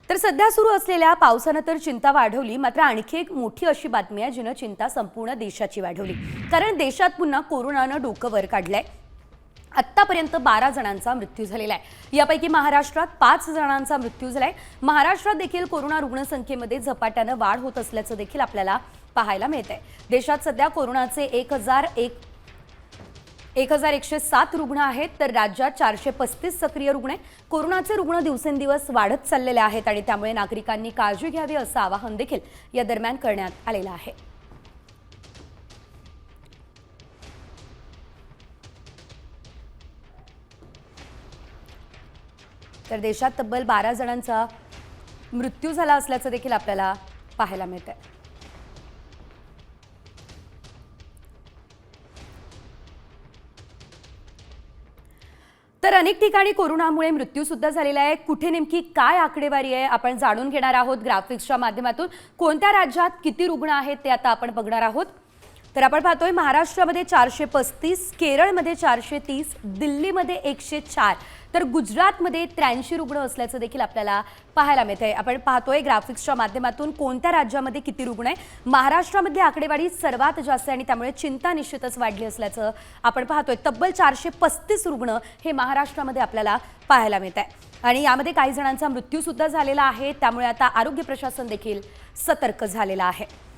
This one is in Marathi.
तर सध्या सुरू असलेल्या पावसानं तर चिंता वाढवली, मात्र आणखी एक मोठी अशी बातमी आहे जिनं चिंता संपूर्ण देशाची वाढवली। कारण देशात पुन्हा कोरोनानं डोकं वर काढलंय। आत्तापर्यंत 12 जणांचा मृत्यू झालेला आहे। यापैकी महाराष्ट्रात 5 जणांचा मृत्यू झालाय। महाराष्ट्रात देखील कोरोना रुग्णसंख्येमध्ये झपाट्यानं वाढ होत असल्याचं देखील आपल्याला पाहायला मिळतंय। देशात सध्या कोरोनाचे 1107 रुग्ण आहेत, तर राज्यात 435 सक्रिय रुग्ण आहेत। कोरोनाचे रुग्ण दिवसेंदिवस वाढत चाललेले आहेत आणि त्यामुळे नागरिकांनी काळजी घ्यावी असं आवाहन देखील या दरम्यान करण्यात आलेलं आहे। तर देशात तब्बल 12 जणांचा मृत्यू झाला असल्याचं देखील आपल्याला पाहायला मिळतंय। तर अनेक ठिकाणी कोरोनामुळे मृत्यू सुद्धा झालेला आहे। कुठे नेमकी काय आकडेवारी आहे आपण जाणून घेणार आहोत ग्राफिक्सच्या माध्यमातून। कोणत्या राज्यात किती रुग्ण आहेत ते आता आपण बघणार आहोत। तर आपण पाहतोय महाराष्ट्रामध्ये 435, केरळमध्ये 430, दिल्लीमध्ये 104, तर गुजरातमध्ये 83 रुग्ण असल्याचं देखील आपल्याला पाहायला मिळतंय। आपण पाहतोय ग्राफिक्सच्या माध्यमातून कोणत्या राज्यामध्ये किती रुग्ण आहे। महाराष्ट्रामध्ये आकडेवारी सर्वात जास्त आहे आणि त्यामुळे चिंता निश्चितच वाढली असल्याचं आपण पाहतोय। तब्बल 435 रुग्ण हे महाराष्ट्रामध्ये आपल्याला पाहायला मिळत आहे आणि यामध्ये काही जणांचा मृत्यू सुद्धा झालेला आहे। त्यामुळे आता आरोग्य प्रशासन देखील सतर्क झालेलं आहे।